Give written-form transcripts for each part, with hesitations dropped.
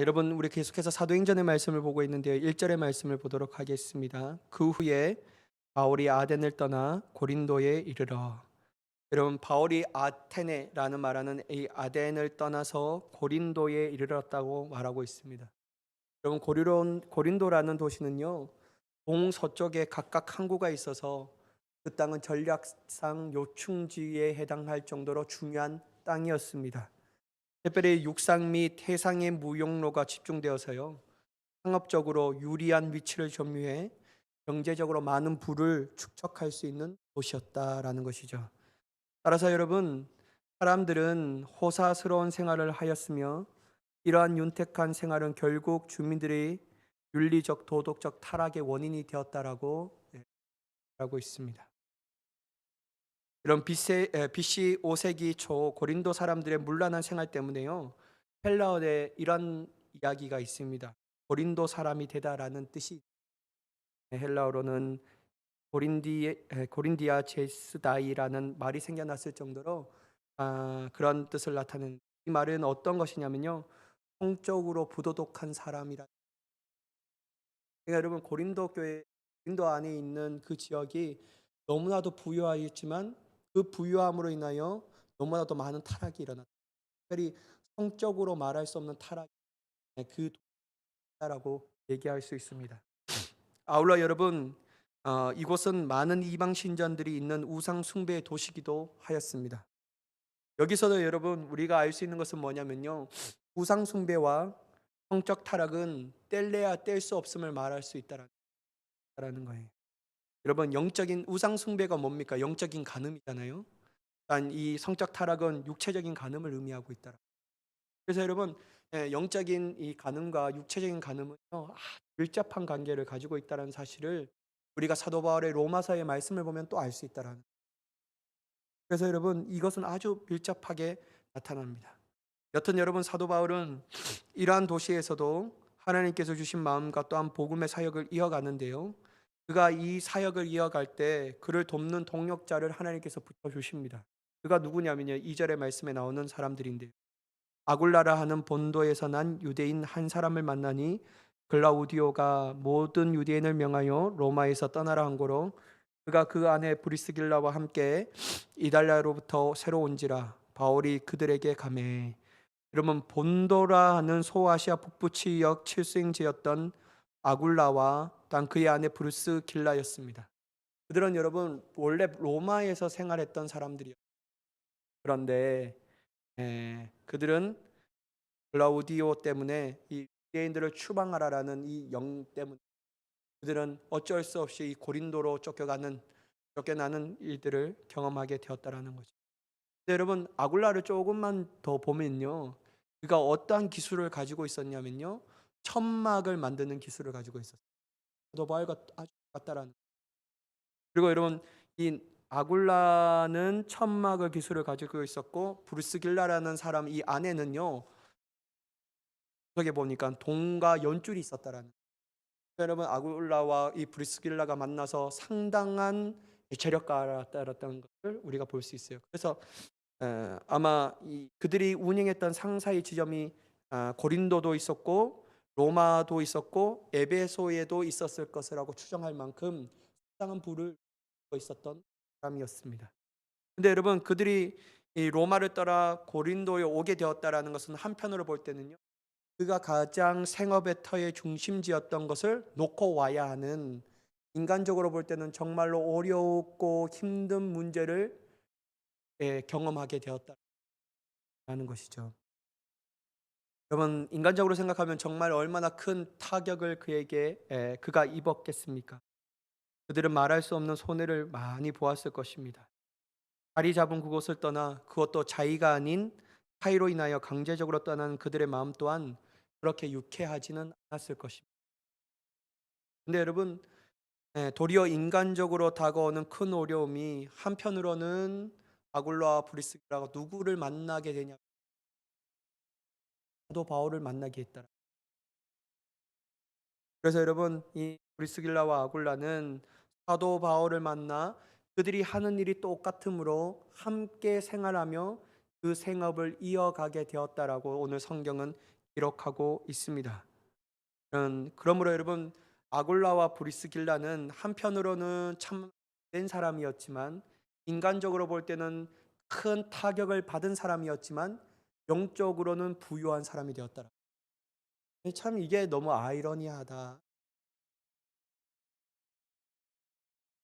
여러분, 우리 계속해서 사도행전의 말씀을 보고 있는데요. 1절의 말씀을 보도록 하겠습니다. 그 후에 바울이 아덴을 떠나 고린도에 이르러. 여러분, 바울이 아테네라는 말하는 이 아덴을 떠나서 고린도에 이르렀다고 말하고 있습니다. 여러분, 고린도라는 도시는요, 동서쪽에 각각 항구가 있어서 그 땅은 전략상 요충지에 해당할 정도로 중요한 땅이었습니다. 특별히 육상 및 해상의 무역로가 집중되어서요, 상업적으로 유리한 위치를 점유해 경제적으로 많은 부를 축적할 수 있는 곳이었다라는 것이죠. 따라서 여러분, 사람들은 호사스러운 생활을 하였으며 이러한 윤택한 생활은 결국 주민들의 윤리적 도덕적 타락의 원인이 되었다라고 하고 있습니다. 이런 BC 5세기 초 고린도 사람들의 문란한 생활 때문에요, 헬라어에 이런 이야기가 있습니다. 고린도 사람이 되다라는 뜻이, 헬라어로는 고린디아 제스다이라는 말이 생겨났을 정도로 그런 뜻을 나타내는, 이 말은 어떤 것이냐면요, 성적으로 부도덕한 사람이라. 그러니까 여러분, 고린도 안에 있는 그 지역이 너무나도 부유하였지만 그 부유함으로 인하여 너무나도 많은 타락이 일어났다. 특별히 성적으로 말할 수 없는 타락, 그 도시다라고 얘기할 수 있습니다. 아울러 여러분, 이곳은 많은 이방 신전들이 있는 우상 숭배의 도시기도 하였습니다. 여기서도 여러분, 우리가 알 수 있는 것은 뭐냐면요, 우상 숭배와 성적 타락은 뗄래야 뗄 수 없음을 말할 수 있다라는 거예요. 여러분, 영적인 우상 숭배가 뭡니까? 영적인 간음이잖아요. 단 이 성적 타락은 육체적인 간음을 의미하고 있다. 그래서 여러분, 영적인 이 간음과 육체적인 간음은요, 밀접한 관계를 가지고 있다는 사실을 우리가 사도 바울의 로마서의 말씀을 보면 또 알 수 있다라는. 그래서 여러분, 이것은 아주 밀접하게 나타납니다. 여튼 여러분, 사도 바울은 이러한 도시에서도 하나님께서 주신 마음과 또한 복음의 사역을 이어가는데요, 그가 이 사역을 이어갈 때 그를 돕는 동역자를 하나님께서 붙여주십니다. 그가 누구냐면요, 2절의 말씀에 나오는 사람들인데요, 아굴라라 하는 본도에서 난 유대인 한 사람을 만나니 글라우디오가 모든 유대인을 명하여 로마에서 떠나라 한 거로, 그가 그 안에 브리스길라와 함께 이달리아로부터 새로 온지라 바울이 그들에게 가매. 여러분, 본도라 하는 소아시아 북부 지역 칠수행지였던 아굴라와 단 그의 아내 브루스길라였습니다. 그들은 여러분, 원래 로마에서 생활했던 사람들이요. 그런데 그들은 글라우디오 때문에 이 유대인들을 추방하라라는 이 영 때문에 그들은 어쩔 수 없이 이 고린도로 쫓겨나는 일들을 경험하게 되었다라는 거죠. 근데 여러분, 아굴라를 조금만 더 보면요, 그가 어떠한 기술을 가지고 있었냐면요, 천막을 만드는 기술을 가지고 있었어요. 바울과 아주 같다라는. 그리고 여러분, 이 아굴라는 천막을 기술을 가지고 있었고 브루스길라라는 사람 이 안에는요, 어떻게 보니까 동과 연줄이 있었다라는. 여러분, 아굴라와 이 브리스길라가 만나서 상당한 재력가가 따랐다는 것을 우리가 볼 수 있어요. 그래서 아마 그들이 운영했던 상사의 지점이 고린도도 있었고 로마도 있었고 에베소에도 있었을 것이라고 추정할 만큼 상당한 부를 갖고 있었던 사람이었습니다. 근데 여러분, 그들이 이 로마를 떠나 고린도에 오게 되었다라는 것은 한편으로 볼 때는요, 그가 가장 생업의 터의 중심지였던 것을 놓고 와야 하는, 인간적으로 볼 때는 정말로 어렵고 힘든 문제를 경험하게 되었다는 것이죠. 여러분, 인간적으로 생각하면 정말 얼마나 큰 타격을 그가 입었겠습니까? 그들은 말할 수 없는 손해를 많이 보았을 것입니다. 자리 잡은 그곳을 떠나, 그것도 자의가 아닌 타의로 인하여 강제적으로 떠난 그들의 마음 또한 그렇게 유쾌하지는 않았을 것입니다. 근데 여러분, 도리어 인간적으로 다가오는 큰 어려움이 한편으로는 아굴라와 브리스기라가 누구를 만나게 되냐? 사도 바울을 만나게 했다. 그래서 여러분, 이 브리스길라와 아굴라는 사도 바울을 만나 그들이 하는 일이 똑같으므로 함께 생활하며 그 생업을 이어가게 되었다라고 오늘 성경은 기록하고 있습니다. 그러므로 여러분, 아굴라와 브리스길라는 한편으로는 참된 사람이었지만, 인간적으로 볼 때는 큰 타격을 받은 사람이었지만, 영적으로는 부유한 사람이 되었더라. 참 이게 너무 아이러니하다.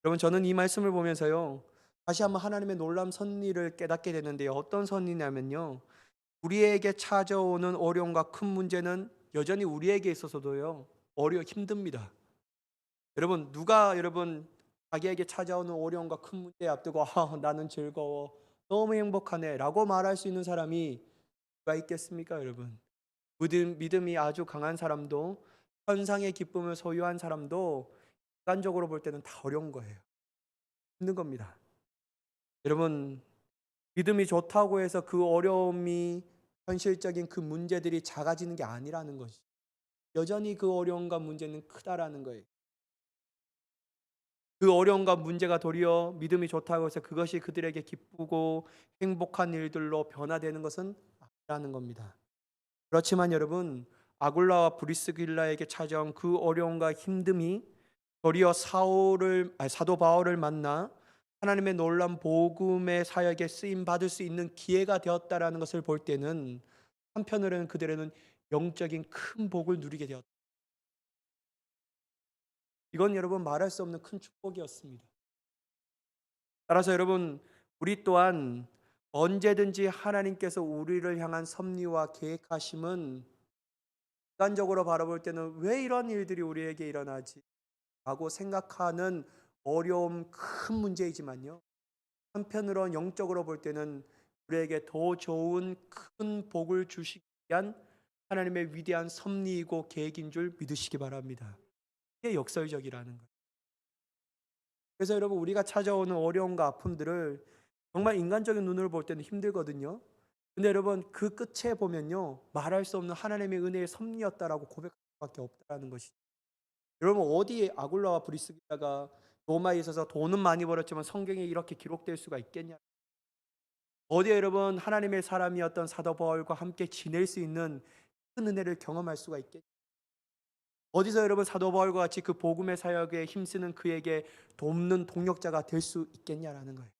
여러분, 저는 이 말씀을 보면서요, 다시 한번 하나님의 놀라운 섭리를 깨닫게 되는데요. 어떤 섭리냐면요, 우리에게 찾아오는 어려움과 큰 문제는 여전히 우리에게 있어서도요, 힘듭니다. 여러분, 누가 여러분 자기에게 찾아오는 어려움과 큰 문제 앞두고 나는 즐거워, 너무 행복하네라고 말할 수 있는 사람이 누가 있겠습니까, 여러분? 믿음이 아주 강한 사람도, 현상의 기쁨을 소유한 사람도 객관적으로 볼 때는 다 어려운 거예요. 힘든 겁니다. 여러분, 믿음이 좋다고 해서 그 어려움이, 현실적인 그 문제들이 작아지는 게 아니라는 것이, 여전히 그 어려움과 문제는 크다라는 거예요. 그 어려움과 문제가 도리어 믿음이 좋다고 해서 그것이 그들에게 기쁘고 행복한 일들로 변화되는 것은 아니라는 겁니다. 그렇지만 여러분, 아굴라와 브리스길라에게 찾아온 그 어려움과 힘듦이 도리어 사도 바울을 만나 하나님의 놀라운 복음의 사역에 쓰임 받을 수 있는 기회가 되었다라는 것을 볼 때는, 한편으로는 그들에는 영적인 큰 복을 누리게 되었다. 이건 여러분 말할 수 없는 큰 축복이었습니다. 따라서 여러분, 우리 또한 언제든지 하나님께서 우리를 향한 섭리와 계획하심은, 객관적으로 바라볼 때는 왜 이런 일들이 우리에게 일어나지? 라고 생각하는 어려움, 큰 문제이지만요, 한편으론 영적으로 볼 때는 우리에게 더 좋은 큰 복을 주시기 위한 하나님의 위대한 섭리이고 계획인 줄 믿으시기 바랍니다. 이게 역설적이라는 거예요. 그래서 여러분, 우리가 찾아오는 어려움과 아픔들을 정말 인간적인 눈으로 볼 때는 힘들거든요. 근데 여러분, 그 끝에 보면요, 말할 수 없는 하나님의 은혜의 섭리였다라고 고백할 수밖에 없다는 것이죠. 여러분, 어디에 아굴라와 브리스기라가 로마에 있어서 돈은 많이 벌었지만 성경에 이렇게 기록될 수가 있겠냐? 어디에 여러분 하나님의 사람이었던 사도 바울과 함께 지낼 수 있는 큰 은혜를 경험할 수가 있겠냐? 어디서 여러분 사도 바울과 같이 그 복음의 사역에 힘쓰는 그에게 돕는 동역자가 될 수 있겠냐라는 거예요.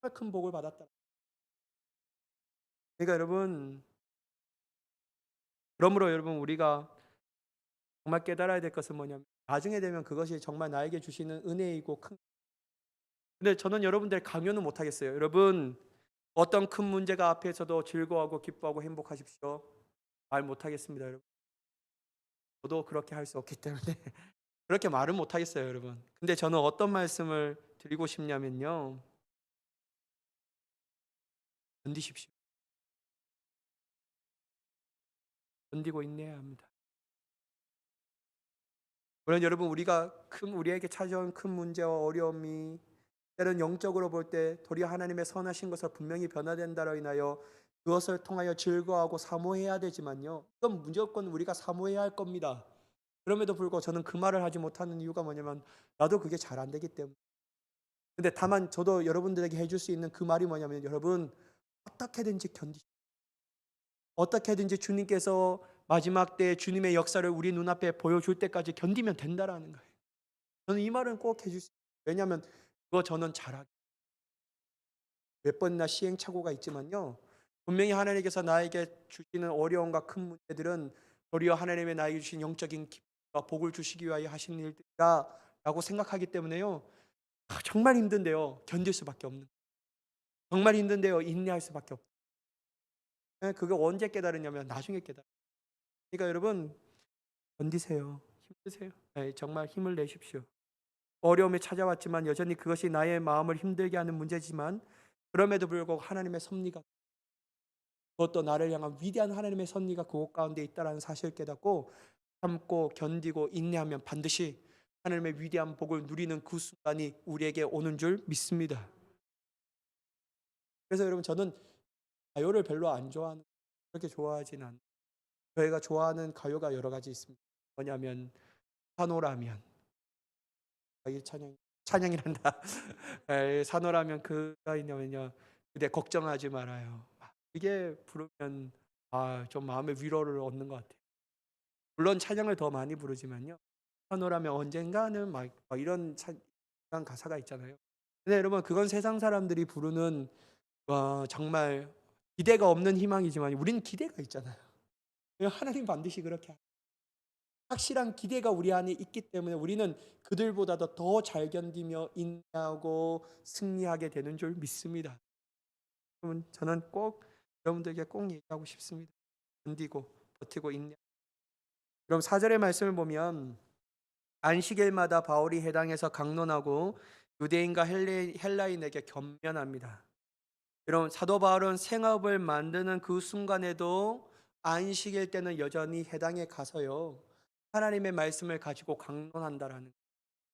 정말 큰 복을 받았다. 그러니까 여러분, 그러므로 여러분, 우리가 정말 깨달아야 될 것은 뭐냐면, 나중에 되면 그것이 정말 나에게 주시는 은혜이고 큰. 근데 저는 여러분들 강요는 못 하겠어요. 여러분, 어떤 큰 문제가 앞에서도 즐거워하고 기뻐하고 행복하십시오, 말 못 하겠습니다, 여러분. 저도 그렇게 할 수 없기 때문에 그렇게 말은 못 하겠어요, 여러분. 근데 저는 어떤 말씀을 드리고 싶냐면요, 견디십시오. 견디고 인내해야 합니다. 물론 여러분, 우리에게 찾아온 큰 문제와 어려움이 때론 영적으로 볼 때 도리어 하나님의 선하신 것을 분명히 변화된다로 인하여 그것을 통하여 즐거워하고 사모해야 되지만요, 이건 무조건 우리가 사모해야 할 겁니다. 그럼에도 불구하고 저는 그 말을 하지 못하는 이유가 뭐냐면, 나도 그게 잘 안 되기 때문에. 근데 다만 저도 여러분들에게 해줄 수 있는 그 말이 뭐냐면, 여러분, 어떻게든지 어떻게든지 주님께서 마지막 때 주님의 역사를 우리 눈앞에 보여줄 때까지 견디면 된다라는 거예요. 저는 이 말은 꼭 해줄 수 있어요. 왜냐하면 그거 저는 잘하기, 몇 번이나 시행착오가 있지만요, 분명히 하나님께서 나에게 주시는 어려움과 큰 문제들은 도리어 하나님의 나에게 주신 영적인 기쁨과 복을 주시기 위하여 하신 일들이라고 생각하기 때문에요, 정말 힘든데요, 견딜 수밖에 없는, 정말 힘든데요, 인내할 수밖에 없어요. 그게 언제 깨달으냐면 나중에 깨달아요. 그러니까 여러분, 견디세요. 힘드세요. 네, 정말 힘을 내십시오. 어려움이 찾아왔지만 여전히 그것이 나의 마음을 힘들게 하는 문제지만, 그럼에도 불구하고 하나님의 섭리가, 그것도 나를 향한 위대한 하나님의 섭리가 그곳 가운데 있다는 사실을 깨닫고 참고 견디고 인내하면 반드시 하나님의 위대한 복을 누리는 그 순간이 우리에게 오는 줄 믿습니다. 그래서 여러분, 저는 가요를 별로 안 좋아하는, 그렇게 좋아하진 않아요. 저희가 좋아하는 가요가 여러 가지 있습니다. 뭐냐면 산호라면, 이 찬양이란다. 산호라면 그가 있냐면요, 그대 걱정하지 말아요. 이게 부르면 좀 마음의 위로를 얻는 것 같아요. 물론 찬양을 더 많이 부르지만요. 선호라면 언젠가는 막 이런 이런 가사가 있잖아요. 근데 여러분 그건 세상 사람들이 부르는 정말 기대가 없는 희망이지만 우리는 기대가 있잖아요. 하나님 반드시 그렇게 확실한 기대가 우리 안에 있기 때문에 우리는 그들보다도 더 잘 견디며 인내하고 승리하게 되는 줄 믿습니다. 여러분 저는 꼭 여러분들에게 꼭 얘기하고 싶습니다. 견디고 버티고 인내. 그럼 4절의 말씀을 보면 안식일마다 바울이 해당에서 강론하고 유대인과 헬라인에게 견면합니다. 여러분 사도 바울은 생업을 만드는 그 순간에도 안식일 때는 여전히 해당에 가서요 하나님의 말씀을 가지고 강론한다라는,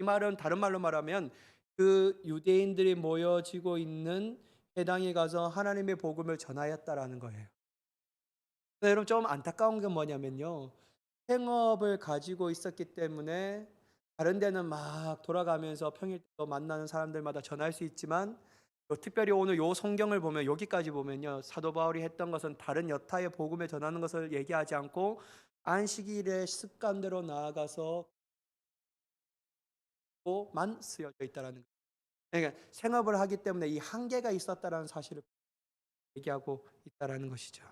이 말은 다른 말로 말하면 그 유대인들이 모여지고 있는 해당에 가서 하나님의 복음을 전하였다라는 거예요. 근데 여러분 좀 안타까운 게 뭐냐면요, 생업을 가지고 있었기 때문에 다른 데는 막 돌아가면서 평일 또 만나는 사람들마다 전할 수 있지만 특별히 오늘 요 성경을 보면 여기까지 보면요 사도 바울이 했던 것은 다른 여타의 복음에 전하는 것을 얘기하지 않고 안식일의 습관대로 나아가서 만 쓰여져 있다라는 거예요. 그러니까 생업을 하기 때문에 이 한계가 있었다라는 사실을 얘기하고 있다라는 것이죠.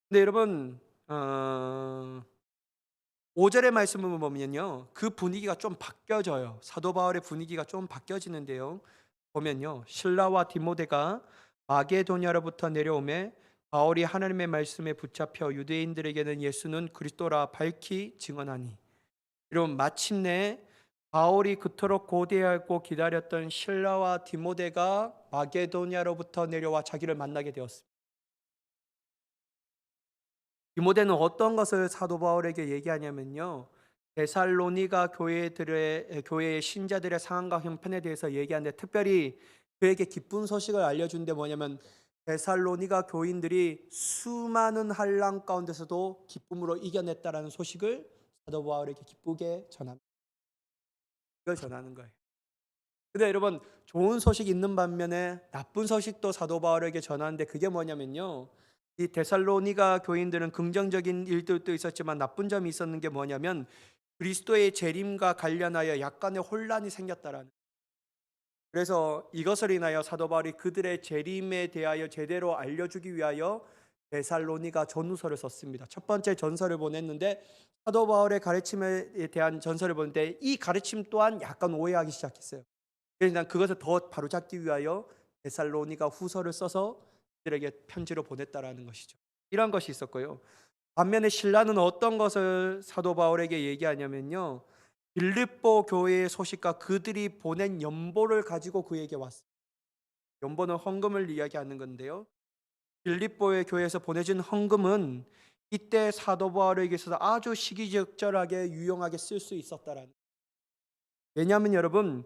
근데 여러분 5절의 말씀을 보면요 그 분위기가 좀 바뀌어져요. 사도 바울의 분위기가 좀 바뀌어지는데요, 보면요 실라와 디모데가 마게도냐로부터 내려오매 바울이 하나님의 말씀에 붙잡혀 유대인들에게는 예수는 그리스도라 밝히 증언하니, 이런 마침내 바울이 그토록 고대하고 기다렸던 실라와 디모데가 마게도냐로부터 내려와 자기를 만나게 되었습니다. 디모데는 어떤 것을 사도 바울에게 얘기하냐면요, 데살로니가 교회의 신자들의 상황과 형편에 대해서 얘기하는데 특별히 그에게 기쁜 소식을 알려준 게 뭐냐면 데살로니가 교인들이 수많은 환난 가운데서도 기쁨으로 이겨냈다라는 소식을 사도 바울에게 기쁘게 전합니다. 이걸 전하는 거예요. 근데 여러분 좋은 소식 있는 반면에 나쁜 소식도 사도 바울에게 전하는데 그게 뭐냐면요, 이 데살로니가 교인들은 긍정적인 일들도 있었지만 나쁜 점이 있었는 게 뭐냐면 그리스도의 재림과 관련하여 약간의 혼란이 생겼다라는. 그래서 이것을 인하여 사도 바울이 그들의 재림에 대하여 제대로 알려주기 위하여 데살로니가 전후서를 썼습니다. 첫 번째 전서를 보냈는데 사도 바울의 가르침에 대한 전서를 보는데 이 가르침 또한 약간 오해하기 시작했어요. 그래서 난 그것을 더 바로잡기 위하여 데살로니가 후서를 써서 그들에게 편지로 보냈다라는 것이죠. 이런 것이 있었고요. 반면에 신라는 어떤 것을 사도 바울에게 얘기하냐면요, 빌립보 교회의 소식과 그들이 보낸 연보를 가지고 그에게 왔어요. 연보는 헌금을 이야기하는 건데요, 빌립보의 교회에서 보내준 헌금은 이때 사도 바울에게 있어서 아주 시기적절하게 유용하게 쓸 수 있었다라는. 왜냐하면 여러분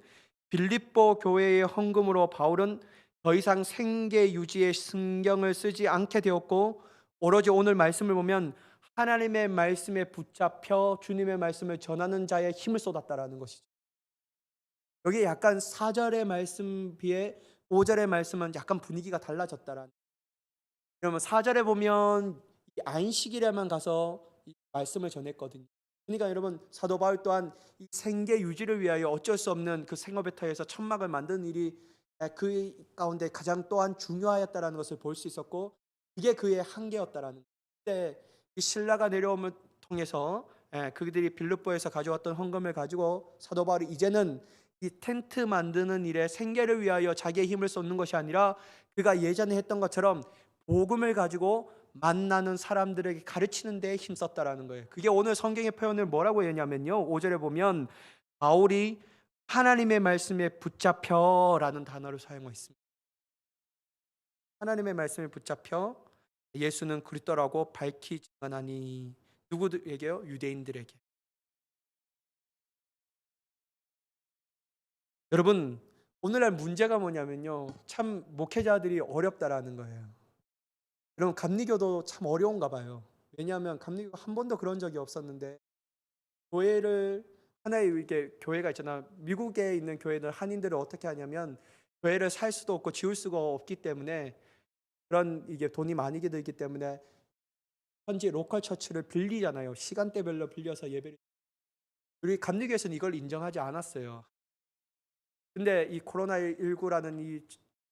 빌립보 교회의 헌금으로 바울은 더 이상 생계 유지에 신경을 쓰지 않게 되었고 오로지 오늘 말씀을 보면 하나님의 말씀에 붙잡혀 주님의 말씀을 전하는 자의 힘을 쏟았다라는 것이죠. 여기 약간 4절의 말씀 비해 5절의 말씀은 약간 분위기가 달라졌다라는. 그러면 4절에 보면 이 안식일에만 가서 이 말씀을 전했거든요. 그러니까 여러분 사도 바울 또한 이 생계 유지를 위하여 어쩔 수 없는 그 생업에 터에서 천막을 만드는 일이 그 가운데 가장 또한 중요하였다라는 것을 볼 수 있었고 이게 그의 한계였다라는. 그때 이 신라가 내려옴을 통해서 그들이 빌립보에서 가져왔던 헌금을 가지고 사도 바울이 이제는 이 텐트 만드는 일에 생계를 위하여 자기의 힘을 쏟는 것이 아니라 그가 예전에 했던 것처럼 복음을 가지고 만나는 사람들에게 가르치는 데에 힘썼다라는 거예요. 그게 오늘 성경의 표현을 뭐라고 했냐면요, 5절에 보면 바울이 하나님의 말씀에 붙잡혀라는 단어를 사용했습니다. 하나님의 말씀에 붙잡혀 예수는 그리스도라고 밝히 증언하니. 누구에게요? 유대인들에게. 여러분 오늘날 문제가 뭐냐면요, 참 목회자들이 어렵다라는 거예요. 여러분 감리교도 참 어려운가 봐요. 왜냐하면 감리교가 한 번도 그런 적이 없었는데 교회를 하나의 이렇게 교회가 있잖아. 미국에 있는 교회들 한인들을 어떻게 하냐면 교회를 살 수도 없고 지울 수가 없기 때문에 그런 이게 돈이 많이 들기 때문에 현지 로컬 처치를 빌리잖아요. 시간대별로 빌려서 예배를. 우리 감리교에서는 이걸 인정하지 않았어요. 근데 이 코로나19라는 이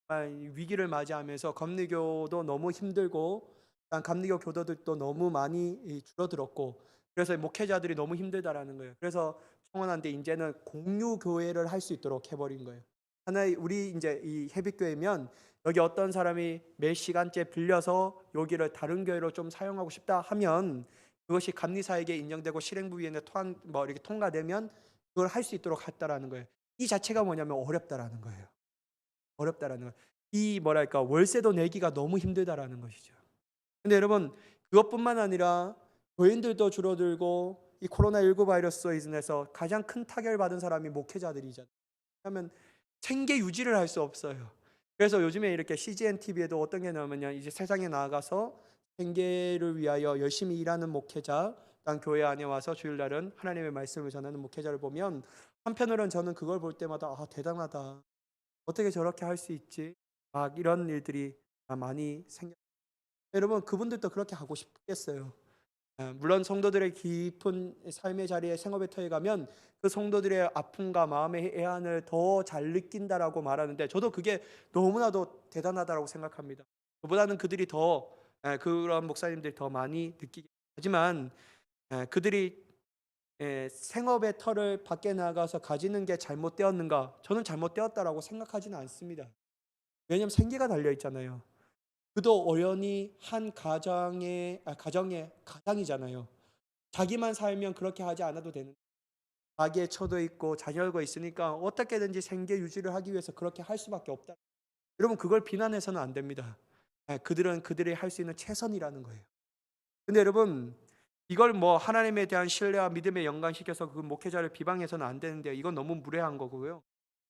정말 이 위기를 맞이하면서 감리교도 너무 힘들고 감리교 교도들도 너무 많이 줄어들었고, 그래서 목회자들이 너무 힘들다라는 거예요. 그래서 청원한테 이제는 공유 교회를 할 수 있도록 해버린 거예요. 하나의 우리 이제 이 헤빗교회면 여기 어떤 사람이 몇 시간째 빌려서 여기를 다른 교회로 좀 사용하고 싶다 하면 그것이 감리사에게 인정되고 실행부위원회 이렇게 통과되면 그걸 할 수 있도록 했다라는 거예요. 이 자체가 뭐냐면 어렵다라는 거예요. 어렵다라는 거. 이 뭐랄까 월세도 내기가 너무 힘들다라는 것이죠. 근데 여러분 그것뿐만 아니라 교인들도 줄어들고 이 코로나19 바이러스로 인해서 가장 큰 타격을 받은 사람이 목회자들이잖아요. 그러면 생계 유지를 할 수 없어요. 그래서 요즘에 이렇게 CGN TV에도 어떤 게 나오면요, 이제 세상에 나아가서 생계를 위하여 열심히 일하는 목회자, 단 교회 안에 와서 주일날은 하나님의 말씀을 전하는 목회자를 보면 한편으로는 저는 그걸 볼 때마다 대단하다. 어떻게 저렇게 할 수 있지? 막 이런 일들이 많이 생겨. 여러분 그분들도 그렇게 하고 싶겠어요. 물론 성도들의 깊은 삶의 자리에 생업의 터에 가면 그 성도들의 아픔과 마음의 애환을 더 잘 느낀다라고 말하는데 저도 그게 너무나도 대단하다라고 생각합니다. 그보다는 그들이 더 그런 목사님들이 더 많이 느끼게 하지만 그들이 생업의 터를 밖에 나가서 가지는 게 잘못되었는가? 저는 잘못되었다라고 생각하지는 않습니다. 왜냐하면 생계가 달려 있잖아요. 그도 어연히 한 가정의 가장이잖아요. 자기만 살면 그렇게 하지 않아도 되는. 가게에 처도 있고 자녀가 있으니까 어떻게든지 생계 유지를 하기 위해서 그렇게 할 수밖에 없다. 여러분 그걸 비난해서는 안 됩니다. 그들은 그들이 할 수 있는 최선이라는 거예요. 근데 여러분 이걸 뭐 하나님에 대한 신뢰와 믿음에 연관시켜서 그 목회자를 비방해서는 안 되는데 이건 너무 무례한 거고요.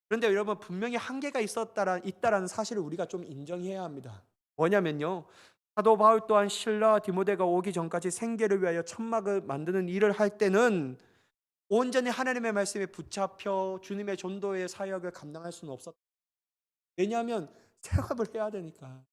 그런데 여러분 분명히 한계가 있다라는 사실을 우리가 좀 인정해야 합니다. 뭐냐면요, 사도 바울 또한 실라와 디모데가 오기 전까지 생계를 위하여 천막을 만드는 일을 할 때는 온전히 하나님의 말씀에 붙잡혀 주님의 전도의 사역을 감당할 수는 없었다. 왜냐하면 생업을 해야 되니까.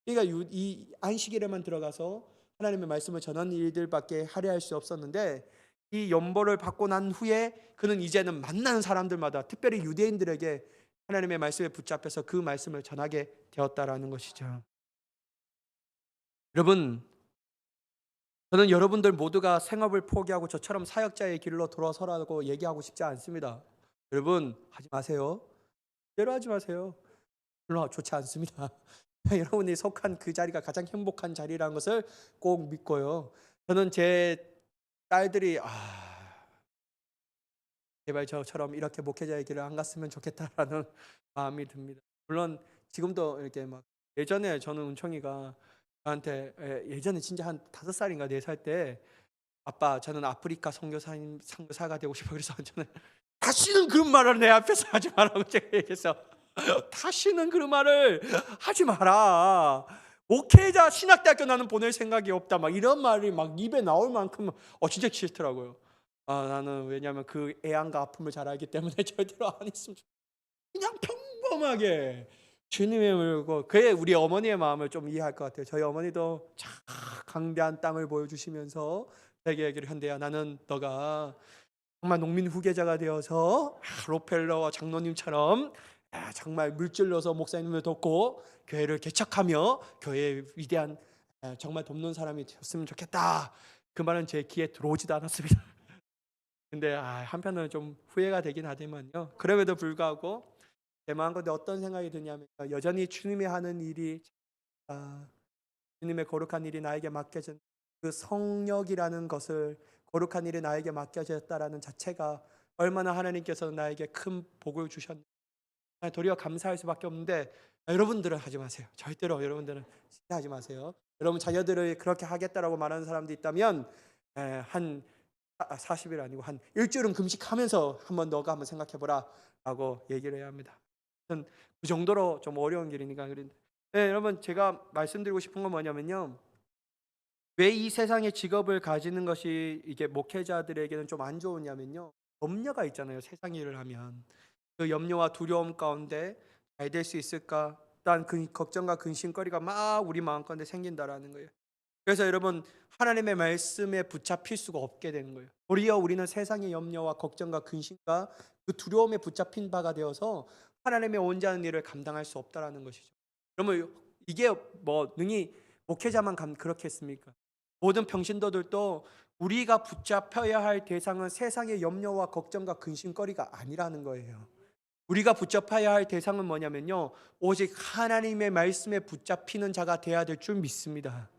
그러니까 이 안식일에만 들어가서 하나님의 말씀을 전하는 일들밖에 하려 할 수 없었는데, 이 연보를 받고 난 후에 그는 이제는 만나는 사람들마다 특별히 유대인들에게 하나님의 말씀에 붙잡혀서 그 말씀을 전하게 되었다라는 것이죠. 여러분, 저는 여러분들 모두가 생업을 포기하고 저처럼 사역자의 길로 돌아서라고 얘기하고 싶지 않습니다. 여러분 하지 마세요. 절대로 하지 마세요. 별로 좋지 않습니다. 여러분이 속한 그 자리가 가장 행복한 자리라는 것을 꼭 믿고요. 저는 제 딸들이 제발 저처럼 이렇게 목회자의 길을 안 갔으면 좋겠다라는 마음이 듭니다. 물론 지금도 이렇게 막 예전에 저는 은총이가 저한테 예전에 진짜 한 5살인가 4살 때 아빠 저는 아프리카 선교사가 되고 싶어 그래서 저는 다시는 그런 말을 내 앞에서 하지 말라고 제가 얘기해서 다시는 그런 말을 하지 마라. 목회자 신학대학교 나는 보낼 생각이 없다. 막 이런 말이 막 입에 나올 만큼 진짜 싫더라고요. 나는 왜냐하면 그 애안과 아픔을 잘 알기 때문에 절대로 안 했으면 그냥 평범하게 주님의 물고 그게 우리 어머니의 마음을 좀 이해할 것 같아요. 저희 어머니도 참 강대한 땅을 보여주시면서 되게 얘기를 한대요. 나는 너가 정말 농민 후계자가 되어서 로펠러와 장로님처럼 정말 물질로서 목사님을 돕고 교회를 개척하며 교회의 위대한 정말 돕는 사람이 되었으면 좋겠다. 그 말은 제 귀에 들어오지도 않았습니다. 근데 한편으로는 좀 후회가 되긴 하지만요. 그럼에도 불구하고 제 마음가운데 어떤 생각이 드냐면 여전히 주님이 하는 일이 주님의 거룩한 일이 나에게 맡겨진 그 성역이라는 것을 거룩한 일이 나에게 맡겨졌다라는 자체가 얼마나 하나님께서 나에게 큰 복을 주셨는지 도리어 감사할 수밖에 없는데 여러분들은 하지 마세요. 절대로 여러분들은 진짜 하지 마세요. 여러분 자녀들을 그렇게 하겠다라고 말하는 사람도 있다면 한 40일 아니고 한 일주일은 금식하면서 한번 너가 한번 생각해보라 라고 얘기를 해야 합니다. 그 정도로 좀 어려운 길이니까 그런데 여러분 제가 말씀드리고 싶은 건 뭐냐면요, 왜 이 세상의 직업을 가지는 것이 이게 목회자들에게는 좀 안 좋으냐면요, 염려가 있잖아요. 세상 일을 하면 그 염려와 두려움 가운데 잘 될 수 있을까, 또한 걱정과 근심거리가 막 우리 마음가운데 생긴다라는 거예요. 그래서 여러분 하나님의 말씀에 붙잡힐 수가 없게 되는 거예요. 도리어 우리는 세상의 염려와 걱정과 근심과 그 두려움에 붙잡힌 바가 되어서 하나님의 온전한 일을 감당할 수 없다라는 것이죠. 그러면 이게 뭐 능히 목회자만 그렇겠습니까? 모든 평신도들도 우리가 붙잡혀야 할 대상은 세상의 염려와 걱정과 근심거리가 아니라는 거예요. 우리가 붙잡아야 할 대상은 뭐냐면요, 오직 하나님의 말씀에 붙잡히는 자가 되어야 될 줄 믿습니다.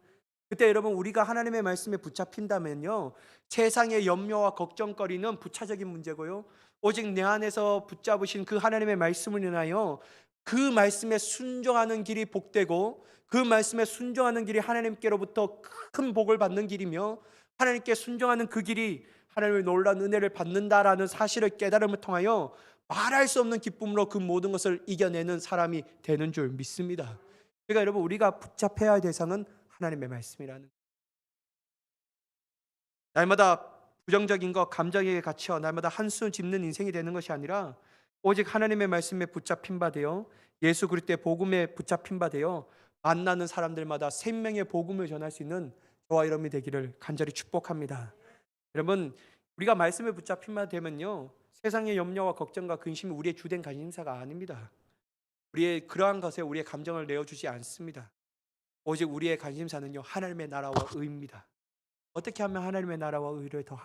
그때 여러분 우리가 하나님의 말씀에 붙잡힌다면요, 세상의 염려와 걱정거리는 부차적인 문제고요, 오직 내 안에서 붙잡으신 그 하나님의 말씀을 인하여 그 말씀에 순종하는 길이 복되고, 그 말씀에 순종하는 길이 하나님께로부터 큰 복을 받는 길이며, 하나님께 순종하는 그 길이 하나님의 놀라운 은혜를 받는다라는 사실을 깨달음을 통하여 말할 수 없는 기쁨으로 그 모든 것을 이겨내는 사람이 되는 줄 믿습니다. 그러니까 여러분 우리가 붙잡혀야 할 대상은 하나님의 말씀이라는, 날마다 부정적인 것, 감정에 갇혀 날마다 한숨 짓는 인생이 되는 것이 아니라 오직 하나님의 말씀에 붙잡힌 바 되어 예수 그리스도의 복음에 붙잡힌 바 되어 만나는 사람들마다 생명의 복음을 전할 수 있는 저와 여러분이 되기를 간절히 축복합니다. 여러분 우리가 말씀에 붙잡힌 바 되면요, 세상의 염려와 걱정과 근심이 우리의 주된 관심사가 아닙니다. 우리의 그러한 것에 우리의 감정을 내어주지 않습니다. 오직 우리의 관심사는요, 하나님의 나라와 의입니다. 어떻게 하면 하나님의 나라와 의를 더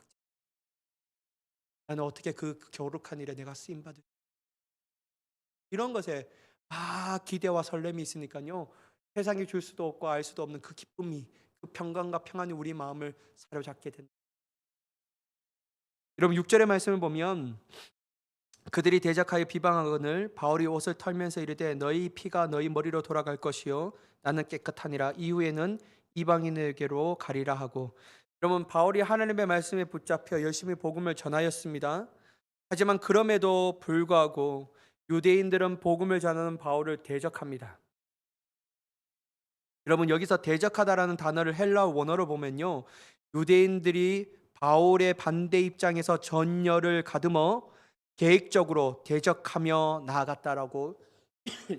나는 어떻게 그 거룩한 일에 내가 쓰임 받을, 이런 것에 기대와 설렘이 있으니까요, 세상이 줄 수도 없고 알 수도 없는 그 기쁨이, 그 평강과 평안이 우리 마음을 사로잡게 된다. 여러분 6절의 말씀을 보면 그들이 대적하여 비방하거늘 바울이 옷을 털면서 이르되 너희 피가 너희 머리로 돌아갈 것이요 나는 깨끗하니라. 이후에는 이방인에게로 가리라 하고. 여러분 바울이 하나님의 말씀에 붙잡혀 열심히 복음을 전하였습니다. 하지만 그럼에도 불구하고 유대인들은 복음을 전하는 바울을 대적합니다. 여러분 여기서 대적하다라는 단어를 헬라어 원어로 보면요, 유대인들이 바울의 반대 입장에서 전열을 가듬어 계획적으로 대적하며 나아갔다라고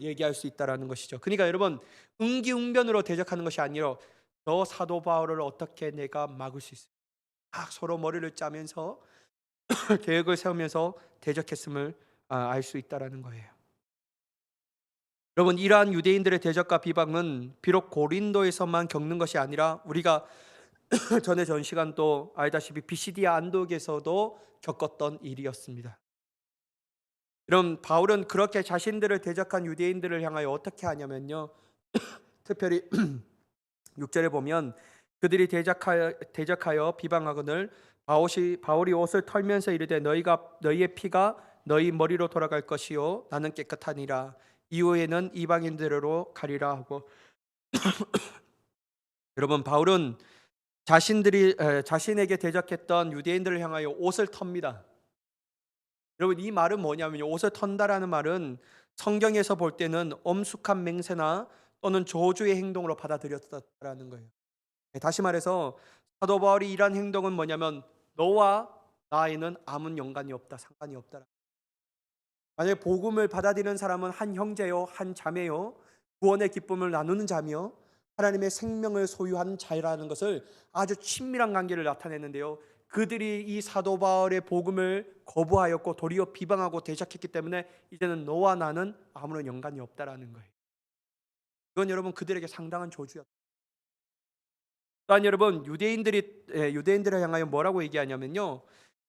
얘기할 수 있다라는 것이죠. 그러니까 여러분 응기응변으로 대적하는 것이 아니라 너 사도 바울을 어떻게 내가 막을 수 있을까? 서로 머리를 짜면서 계획을 세우면서 대적했음을 알 수 있다라는 거예요. 여러분 이러한 유대인들의 대적과 비방은 비록 고린도에서만 겪는 것이 아니라 우리가 전 시간 또 알다시피 비시디아 안독에서도 겪었던 일이었습니다. 여러분 바울은 그렇게 자신들을 대적한 유대인들을 향하여 어떻게 하냐면요, 특별히 6절에 보면 그들이 대적하여 비방하거늘 바울이 옷을 털면서 이르되 너희의 피가 너희 머리로 돌아갈 것이요 나는 깨끗하니라. 이후에는 이방인들로 가리라 하고. 여러분 바울은 자신에게 대적했던 유대인들을 향하여 옷을 텁니다. 여러분 이 말은 뭐냐면요, 옷을 턴다라는 말은 성경에서 볼 때는 엄숙한 맹세나 또는 저주의 행동으로 받아들였다라는 거예요. 다시 말해서 사도 바울이 일한 행동은 뭐냐면 너와 나에는 아무 연관이 없다, 상관이 없다. 만약에 복음을 받아들이는 사람은 한 형제요, 한 자매요, 구원의 기쁨을 나누는 자며 하나님의 생명을 소유한 자라는 것을 아주 친밀한 관계를 나타내는데요, 그들이 이 사도 바울의 복음을 거부하였고 도리어 비방하고 대적했기 때문에 이제는 너와 나는 아무런 연관이 없다라는 거예요. 이건 여러분 그들에게 상당한 저주였다. 또한 여러분 유대인들을 향하여 뭐라고 얘기하냐면요,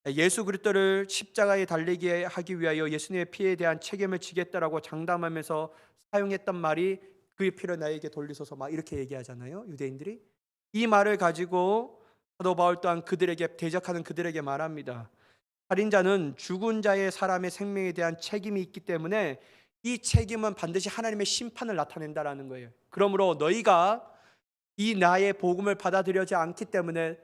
예수 그리스도를 십자가에 달리게 하기 위하여 예수님의 피에 대한 책임을 지겠다라고 장담하면서 사용했던 말이 그의 피를 나에게 돌리소서, 막 이렇게 얘기하잖아요, 유대인들이. 이 말을 가지고 사도 바울 또한 그들에게 대적하는 그들에게 말합니다. 살인자는 죽은 자의 사람의 생명에 대한 책임이 있기 때문에 이 책임은 반드시 하나님의 심판을 나타낸다라는 거예요. 그러므로 너희가 이 나의 복음을 받아들여지 않기 때문에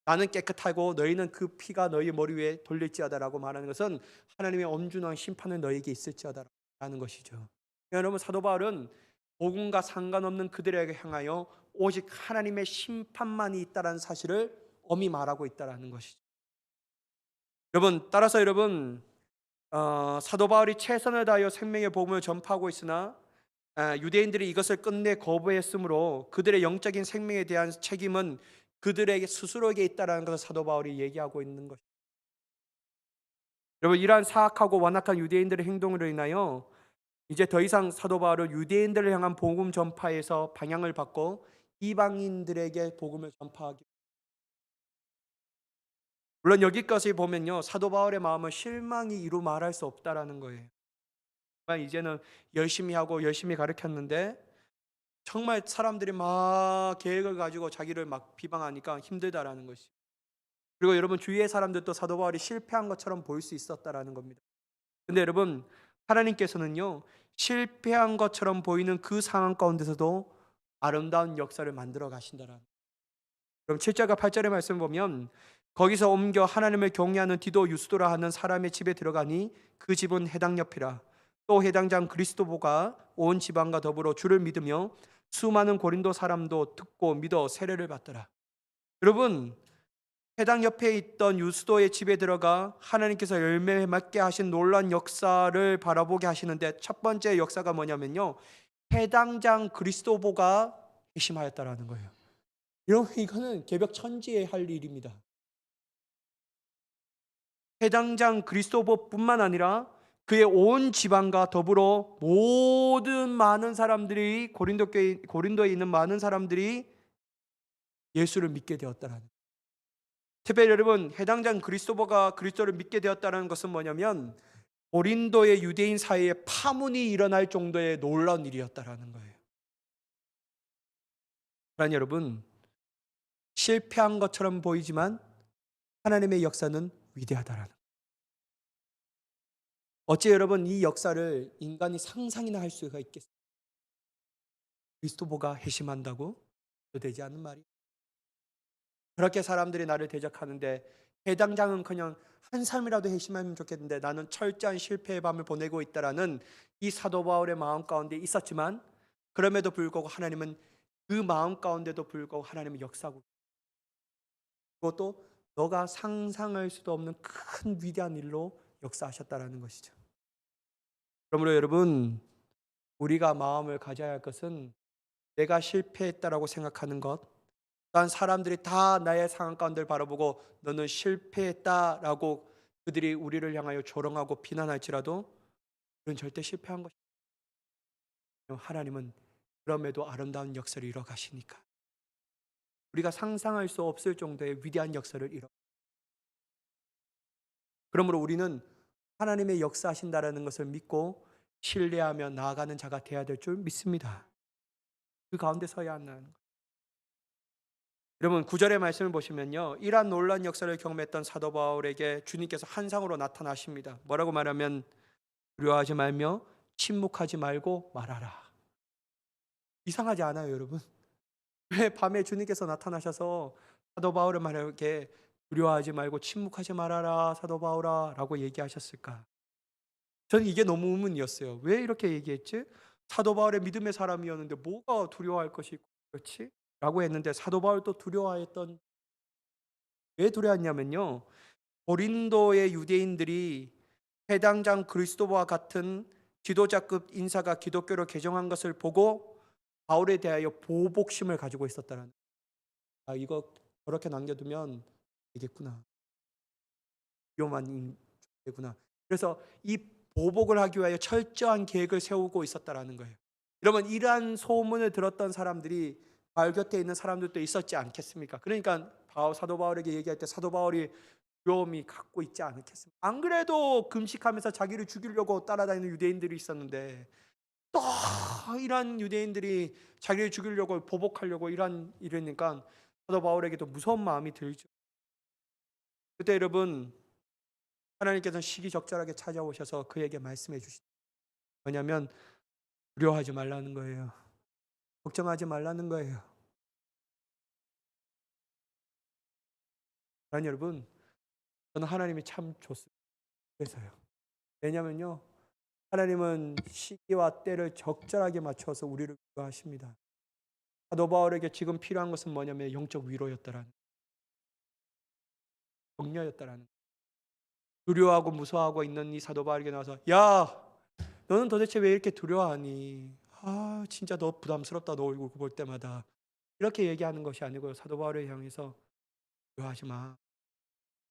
나는 깨끗하고 너희는 그 피가 너희 머리 위에 돌릴지어다라고 말하는 것은 하나님의 엄중한 심판은 너희에게 있을지어다라는 것이죠. 여러분 사도 바울은 복음과 상관없는 그들에게 향하여 오직 하나님의 심판만이 있다라는 사실을 엄히 말하고 있다라는 것이죠. 여러분 따라서 여러분 사도 바울이 최선을 다하여 생명의 복음을 전파하고 있으나 유대인들이 이것을 끝내 거부했으므로 그들의 영적인 생명에 대한 책임은 그들에게 스스로에게 있다라는 것을 사도 바울이 얘기하고 있는 것입니다. 여러분, 이러한 사악하고 완악한 유대인들의 행동으로 인하여 이제 더 이상 사도 바울은 유대인들을 향한 복음 전파에서 방향을 바꿔 이방인들에게 복음을 전파하기. 물론 여기까지 보면요, 사도 바울의 마음은 실망이 이루 말할 수 없다라는 거예요. 이제는 열심히 하고 열심히 가르쳤는데 정말 사람들이 막 계획을 가지고 자기를 막 비방하니까 힘들다라는 것이. 그리고 여러분, 주위의 사람들도 사도 바울이 실패한 것처럼 보일 수 있었다라는 겁니다. 근데 여러분, 하나님께서는요, 실패한 것처럼 보이는 그 상황 가운데서도 아름다운 역사를 만들어 가신다라는. 그럼 7절과 8절의 말씀 보면, 거기서 옮겨 하나님을 경외하는 디도 유스도라 하는 사람의 집에 들어가니 그 집은 해당 옆이라. 또 해당장 그리스도보가 온 지방과 더불어 주를 믿으며 수많은 고린도 사람도 듣고 믿어 세례를 받더라. 여러분, 해당 옆에 있던 유스도의 집에 들어가 하나님께서 열매 맺게 하신 놀라운 역사를 바라보게 하시는데, 첫 번째 역사가 뭐냐면요, 해당장 그리스도보가 회심하였다라는 거예요. 여러분, 이거는 개벽 천지에 할 일입니다. 해당장 그리스도보뿐만 아니라 그의 온 지방과 더불어 모든 많은 사람들이, 고린도에 있는 많은 사람들이 예수를 믿게 되었다라는. 특별히 여러분, 해당장 그리스도보가 그리스도를 믿게 되었다는 것은 뭐냐면 고린도의 유대인 사이에 파문이 일어날 정도의 놀라운 일이었다라는 거예요. 그러나 여러분, 실패한 것처럼 보이지만 하나님의 역사는 위대하다라는. 어째 여러분, 이 역사를 인간이 상상이나 할 수가 있겠습니까? 그리스도보가 회심한다고? 되지 않는 말이. 그렇게 사람들이 나를 대적하는데 해당장은커녕 한 삶이라도 회심하면 좋겠는데 나는 철저한 실패의 밤을 보내고 있다라는 이 사도 바울의 마음 가운데 있었지만, 그럼에도 불구하고 하나님은 그 마음 가운데도 불구하고 하나님은 역사하고, 그것도 너가 상상할 수도 없는 큰 위대한 일로 역사하셨다라는 것이죠. 그러므로 여러분, 우리가 마음을 가져야 할 것은 내가 실패했다라고 생각하는 것, 또한 사람들이 다 나의 상황 가운데를 바라보고 너는 실패했다라고 그들이 우리를 향하여 조롱하고 비난할지라도 그건 절대 실패한 것이 아니에요. 하나님은 그럼에도 아름다운 역사를 이뤄 가시니까, 우리가 상상할 수 없을 정도의 위대한 역사를 이뤄. 그러므로 우리는 하나님의 역사하신다라는 것을 믿고 신뢰하며 나아가는 자가 되어야 될 줄 믿습니다. 그 가운데 서야 하는 거예요. 여러분, 9절의 말씀을 보시면요, 이러한 놀라운 역사를 경험했던 사도 바울에게 주님께서 환상으로 나타나십니다. 뭐라고 말하면 두려워하지 말며 침묵하지 말고 말하라. 이상하지 않아요, 여러분? 왜 밤에 주님께서 나타나셔서 사도 바울을 말하게 두려워하지 말고 침묵하지 말아라 사도 바울아 라고 얘기하셨을까? 저는 이게 너무 의문이었어요. 왜 이렇게 얘기했지? 사도 바울의 믿음의 사람이었는데 뭐가 두려워할 것이 있고 그렇지? 라고 했는데, 사도 바울도 두려워했던. 왜 두려웠냐면요, 고린도의 유대인들이 해당장 그리스도와 같은 지도자급 인사가 기독교로 개종한 것을 보고 바울에 대하여 보복심을 가지고 있었다는. 이거 저렇게 남겨두면 되겠구나, 위험한 인구나. 그래서 이 보복을 하기 위하여 철저한 계획을 세우고 있었다라는 거예요. 여러분, 이러한 소문을 들었던 사람들이 바울 곁에 있는 사람들도 있었지 않겠습니까? 그러니까 사도 바울에게 얘기할 때 사도 바울이 두려움이 갖고 있지 않겠습니까? 안 그래도 금식하면서 자기를 죽이려고 따라다니는 유대인들이 있었는데 또 이런 유대인들이 자기를 죽이려고 보복하려고 이러니까 사도 바울에게도 무서운 마음이 들죠. 그때 여러분, 하나님께서는 시기적절하게 찾아오셔서 그에게 말씀해 주시죠. 뭐냐면 두려워하지 말라는 거예요. 걱정하지 말라는 거예요. 아니 여러분, 저는 하나님이 참 좋습니다. 그래서요. 왜냐면요, 하나님은 시기와 때를 적절하게 맞춰서 우리를 위로하십니다. 사도 바울에게 지금 필요한 것은 뭐냐면 영적 위로였다라는, 격려였다라는. 두려워하고 무서워하고 있는 이 사도 바울에게 나와서 야, 너는 도대체 왜 이렇게 두려워하니? 진짜 너 부담스럽다, 너 얼굴 볼 때마다. 이렇게 얘기하는 것이 아니고요. 사도 바울을 향해서 두려워하지 마.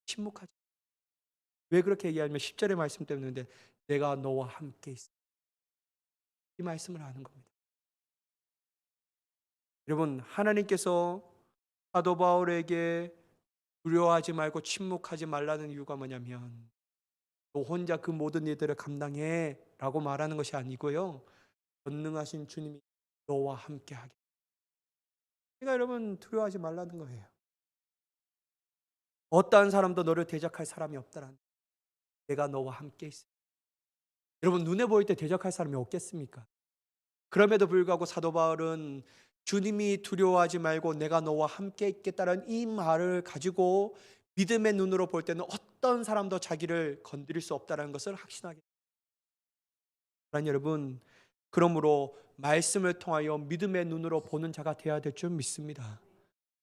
침묵하지. 왜 그렇게 얘기하냐면 10절의 말씀 때문인데 내가 너와 함께 있어. 이 말씀을 하는 겁니다. 여러분, 하나님께서 사도 바울에게 두려워하지 말고 침묵하지 말라는 이유가 뭐냐면 너 혼자 그 모든 일들을 감당해 라고 말하는 것이 아니고요. 전능하신 주님이 너와 함께 하게. 그러니까 여러분, 두려워하지 말라는 거예요. 어떠한 사람도 너를 대적할 사람이 없다라는, 내가 너와 함께 있어. 여러분, 눈에 보일 때 대적할 사람이 없겠습니까? 그럼에도 불구하고 사도 바울은 주님이 두려워하지 말고 내가 너와 함께 있겠다는 이 말을 가지고 믿음의 눈으로 볼 때는 어떤 사람도 자기를 건드릴 수 없다는 것을 확신하게 됩니다. 여러분, 그러므로 말씀을 통하여 믿음의 눈으로 보는 자가 되어야 될 줄 믿습니다.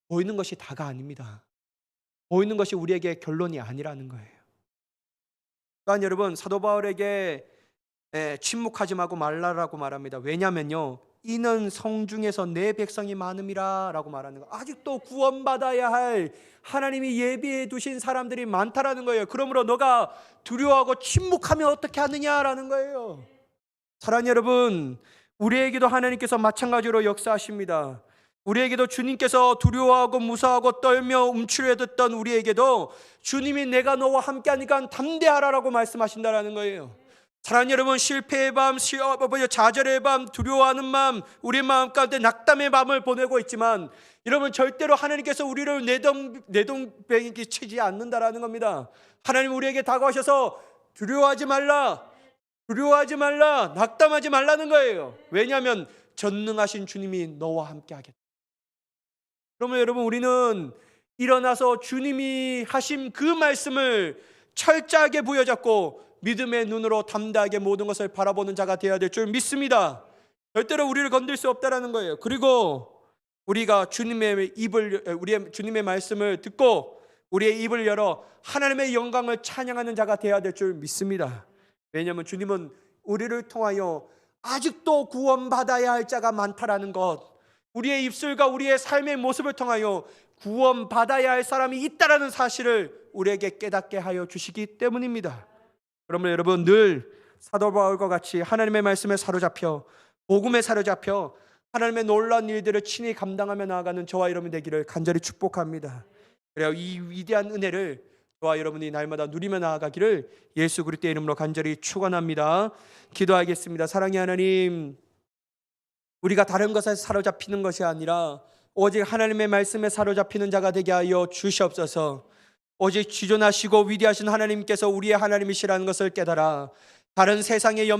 보이는 것이 다가 아닙니다. 보이는 것이 우리에게 결론이 아니라는 거예요. 그러니까 여러분, 사도 바울에게 침묵하지 말라라고 말합니다. 왜냐면요, 이는 성중에서 내 백성이 많음이라 라고 말하는 거예요. 아직도 구원받아야 할 하나님이 예비해 두신 사람들이 많다라는 거예요. 그러므로 너가 두려워하고 침묵하면 어떻게 하느냐라는 거예요. 사랑하는 여러분, 우리에게도 하나님께서 마찬가지로 역사하십니다. 우리에게도 주님께서 두려워하고 무서워하고 떨며 움츠려듣던 우리에게도 주님이 내가 너와 함께하니까 담대하라라고 말씀하신다라는 거예요. 사랑하는 여러분, 실패의 밤, 좌절의 밤, 두려워하는 마음, 우리 마음 가운데 낙담의 밤을 보내고 있지만 여러분, 절대로 하나님께서 우리를 내동뱅이기 치지 않는다라는 겁니다. 하나님 우리에게 다가오셔서 두려워하지 말라, 낙담하지 말라는 거예요. 왜냐하면 전능하신 주님이 너와 함께 하겠다. 그러면 여러분, 우리는 일어나서 주님이 하신 그 말씀을 철저하게 부여잡고 믿음의 눈으로 담대하게 모든 것을 바라보는 자가 되어야 될 줄 믿습니다. 절대로 우리를 건들 수 없다라는 거예요. 그리고 우리가 주님의 말씀을 듣고 우리의 입을 열어 하나님의 영광을 찬양하는 자가 되어야 될 줄 믿습니다. 왜냐하면 주님은 우리를 통하여 아직도 구원받아야 할 자가 많다라는 것, 우리의 입술과 우리의 삶의 모습을 통하여 구원받아야 할 사람이 있다라는 사실을 우리에게 깨닫게 하여 주시기 때문입니다. 그러면 여러분, 늘 사도 바울과 같이 하나님의 말씀에 사로잡혀 복음에 사로잡혀 하나님의 놀라운 일들을 친히 감당하며 나아가는 저와 여러분이 되기를 간절히 축복합니다. 그래야 이 위대한 은혜를 저와 여러분이 날마다 누리며 나아가기를 예수 그리스도의 이름으로 간절히 축원합니다. 기도하겠습니다. 사랑의 하나님, 우리가 다른 것에 사로잡히는 것이 아니라 오직 하나님의 말씀에 사로잡히는 자가 되게 하여 주시옵소서. 오직 지존하시고 위대하신 하나님께서 우리의 하나님이시라는 것을 깨달아 다른 세상의